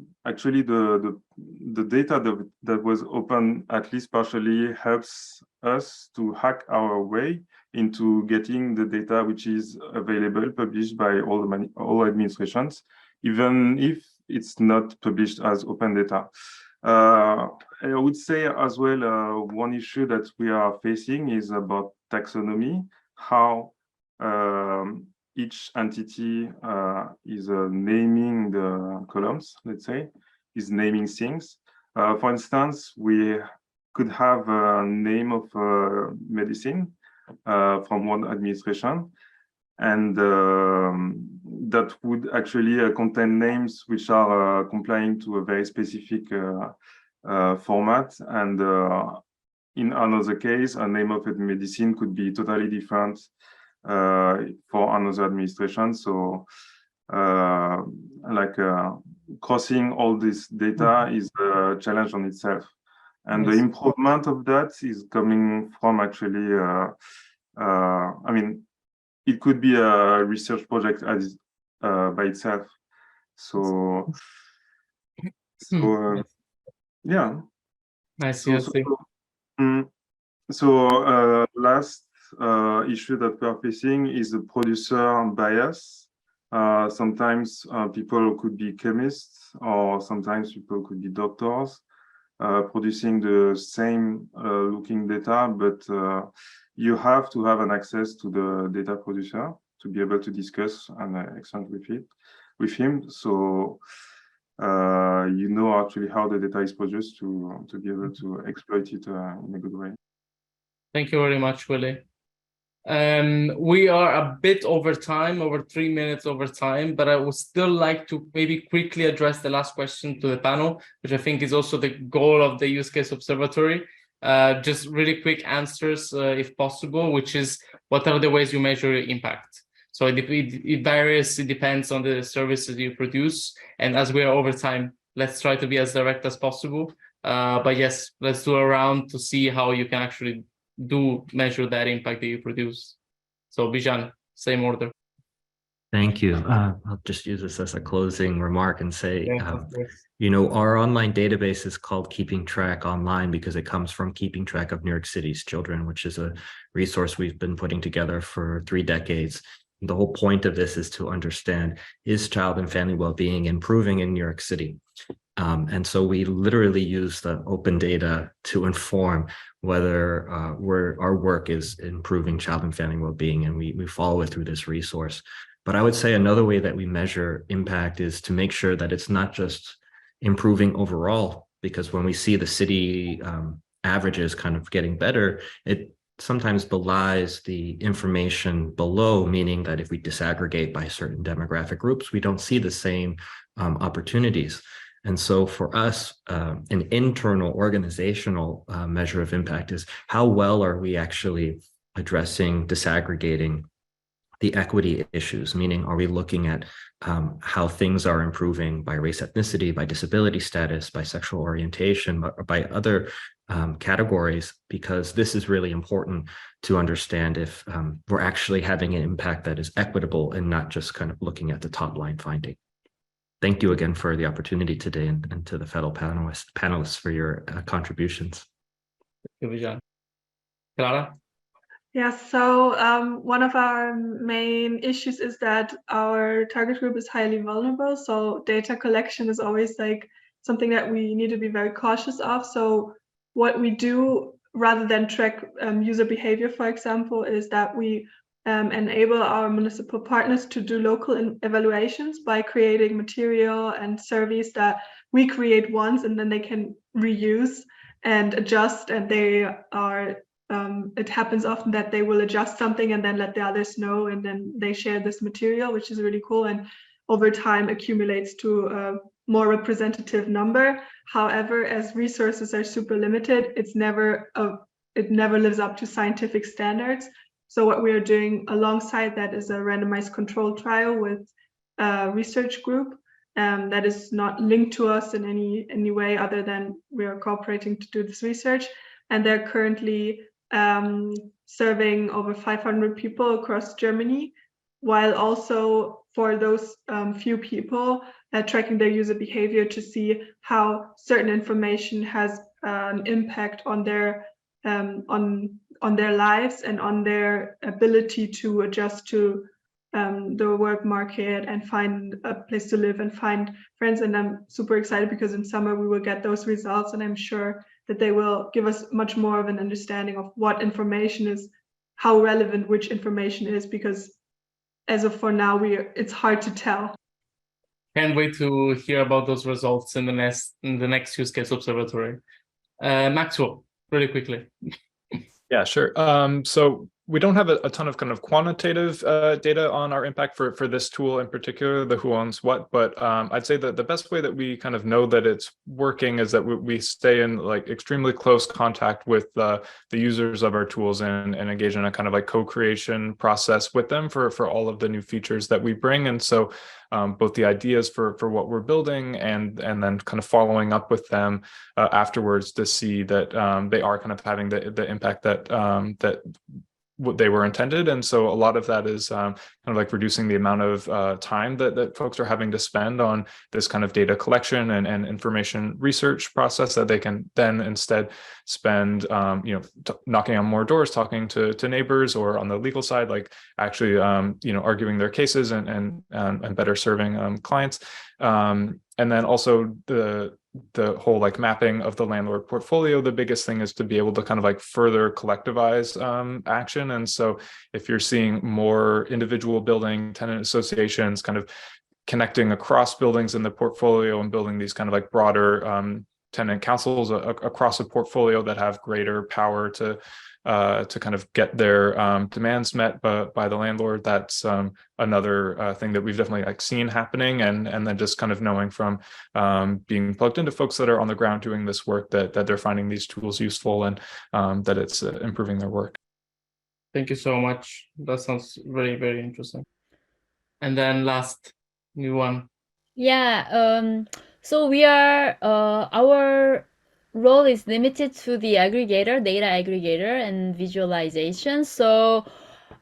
data that was open, at least partially, helps us to hack our way into getting the data which is available, published by all administrations, even if it's not published as open data. I would say as well, one issue that we are facing is about taxonomy, how each entity is naming the columns, let's say, is naming things. For instance, we could have a name of medicine from one administration, and that would actually contain names which are complying to a very specific format. And in another case, a name of a medicine could be totally different for another administration. So crossing all this data is a challenge on itself. And the improvement of that is coming from actually, it could be a research project as by itself. So yeah. I see. Last issue that we are facing is the producer bias. Sometimes people could be chemists, or sometimes people could be doctors, producing the same looking data, but you have to have an access to the data producer to be able to discuss and exchange with him. So you know actually how the data is produced to be able to exploit it in a good way. Thank you very much, Willie. We are a bit over time, over 3 minutes over time, but I would still like to maybe quickly address the last question to the panel, which I think is also the goal of the use case observatory. Just really quick answers, if possible, which is, what are the ways you measure impact? So it varies, it depends on the services you produce. And as we are over time, let's try to be as direct as possible. But yes, let's do a round to see how you can actually do measure that impact that you produce. So Bijan, same order. Thank you. I'll just use this as a closing remark and say, Yeah, you know, our online database is called Keeping Track Online because it comes from Keeping Track of New York City's Children, which is a resource we've been putting together for 3 decades. The whole point of this is to understand, is child and family well-being improving in New York City? And so we literally use the open data to inform whether our work is improving child and family well-being, and we follow it through this resource. But I would say another way that we measure impact is to make sure that it's not just improving overall, because when we see the city averages kind of getting better, it sometimes belies the information below, meaning that if we disaggregate by certain demographic groups, we don't see the same opportunities. And so for us, an internal organizational measure of impact is how well are we actually addressing, disaggregating the equity issues, meaning are we looking at how things are improving by race, ethnicity, by disability status, by sexual orientation, by other categories, because this is really important to understand if we're actually having an impact that is equitable and not just kind of looking at the top line finding. Thank you again for the opportunity today, and to the fellow panelists for your contributions. Thank you, Bijan. Clara? Yeah, so one of our main issues is that our target group is highly vulnerable. So data collection is always like something that we need to be very cautious of. So what we do, rather than track user behavior, for example, is that we enable our municipal partners to do local evaluations by creating material and surveys that we create once, and then they can reuse and adjust, and they are it happens often that they will adjust something and then let the others know, and then they share this material, which is really cool, and over time accumulates to a more representative number. However, as resources are super limited, it never lives up to scientific standards. So what we are doing alongside that is a randomized control trial with a research group that is not linked to us in any way other than we are cooperating to do this research. And they're currently serving over 500 people across Germany, while also for those few people tracking their user behavior to see how certain information has an impact on their lives and on their ability to adjust to the work market and find a place to live and find friends. And I'm super excited because in summer we will get those results, and I'm sure that they will give us much more of an understanding of what information is, how relevant which information is, because as of for now, it's hard to tell. Can't wait to hear about those results in the next use case observatory. Maxwell, really quickly. Yeah, sure. So we don't have a ton of kind of quantitative data on our impact for this tool in particular, the who owns what, but I'd say that the best way that we kind of know that it's working is that we stay in like extremely close contact with the users of our tools and engage in a kind of like co-creation process with them for all of the new features that we bring. And so both the ideas for what we're building and then kind of following up with them afterwards to see that they are kind of having the impact that what they were intended. And so a lot of that is kind of like reducing the amount of time that folks are having to spend on this kind of data collection and information research process that they can then instead spend knocking on more doors, talking to neighbors, or on the legal side, like actually arguing their cases and better serving clients. And then also the whole like mapping of the landlord portfolio. The biggest thing is to be able to kind of like further collectivize action. And so if you're seeing more individual building tenant associations kind of connecting across buildings in the portfolio and building these kind of like broader tenant councils across a portfolio that have greater power to kind of get their demands met by the landlord. That's another thing that we've definitely like seen happening, and then just kind of knowing from being plugged into folks that are on the ground doing this work that they're finding these tools useful, and that it's improving their work. Thank you so much. That sounds very, very interesting. And then last new one. Yeah, so we are our role is limited to the aggregator, data aggregator and visualization. So,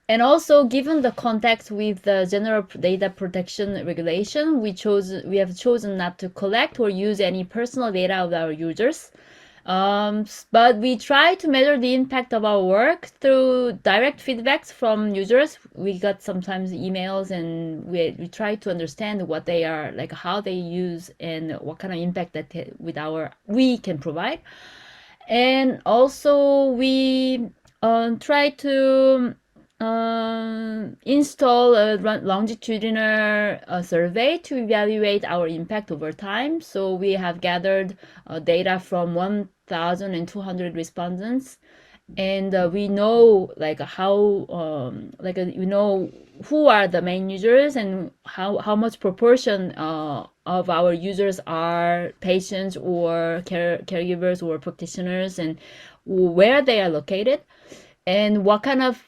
and also given the context with the general data protection regulation, we have chosen not to collect or use any personal data of our users. But we try to measure the impact of our work through direct feedbacks from users. We got sometimes emails, and we try to understand what they are like, how they use, and what kind of impact that we can provide. And also we try to install a longitudinal survey to evaluate our impact over time. So we have gathered data from 1,200 respondents, and we know like how we know who are the main users and how much proportion of our users are patients or caregivers or practitioners, and where they are located, and what kind of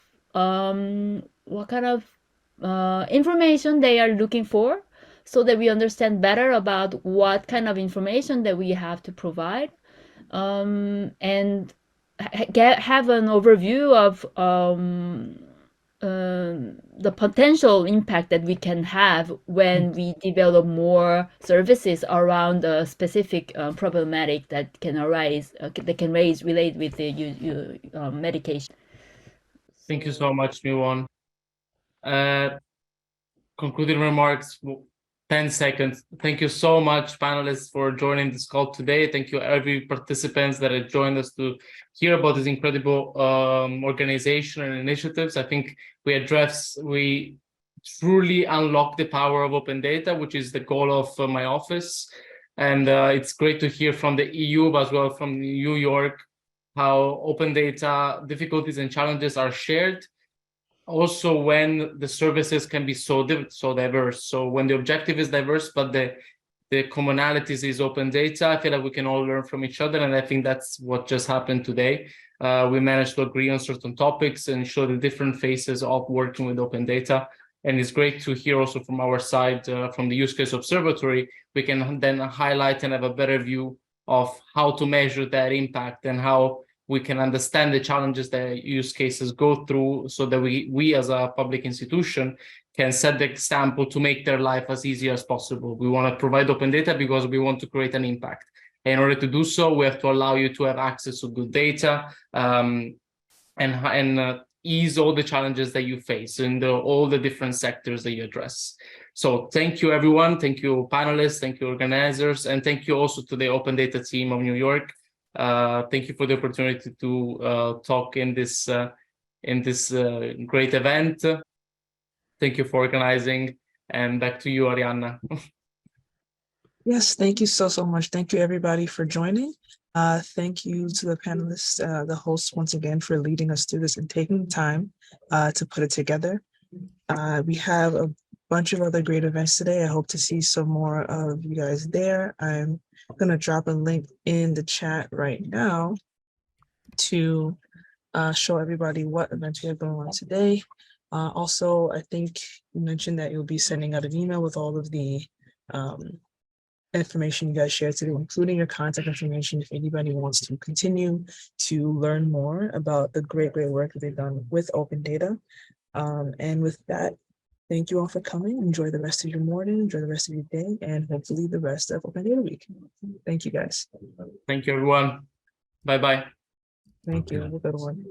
information they are looking for, so that we understand better about what kind of information that we have to provide, and have an overview of the potential impact that we can have when we develop more services around a specific problematic that can arise, relate with the medication. Thank you so much, Miwon. Concluding remarks, 10 seconds. Thank you so much, panelists, for joining this call today. Thank you, every participants that have joined us to hear about this incredible organization and initiatives. I think we truly unlock the power of open data, which is the goal of my office. And it's great to hear from the EU, but as well from New York, how open data difficulties and challenges are shared. Also, when the services can be so diverse. So when the objective is diverse, but the commonalities is open data, I feel like we can all learn from each other. And I think that's what just happened today. We managed to agree on certain topics and show the different phases of working with open data. And it's great to hear also from our side, from the use case Observatory, we can then highlight and have a better view of how to measure that impact and how we can understand the challenges that use cases go through, so that we as a public institution can set the example to make their life as easy as possible. We want to provide open data because we want to create an impact. And in order to do so, we have to allow you to have access to good data and ease all the challenges that you face in all the different sectors that you address. So thank you, everyone. Thank you, panelists. Thank you, organizers. And thank you also to the Open Data team of New York. Thank you for the opportunity to talk in this great event. Thank you for organizing, and back to you, Arianna. Yes, thank you so much. Thank you, everybody, for joining. Thank you to the panelists, the hosts, once again, for leading us through this and taking time to put it together. We have a bunch of other great events today. I hope to see some more of you guys there. I'm going to drop a link in the chat right now to show everybody what events we have going on today. Also, I think you mentioned that you'll be sending out an email with all of the information you guys shared today, including your contact information if anybody wants to continue to learn more about the great work that they've done with open data. And with that, thank you all for coming. Enjoy the rest of your morning, enjoy the rest of your day, and hopefully the rest of Open Data Week. Thank you, guys. Thank you, everyone. Bye-bye. Thank you. Have a good one.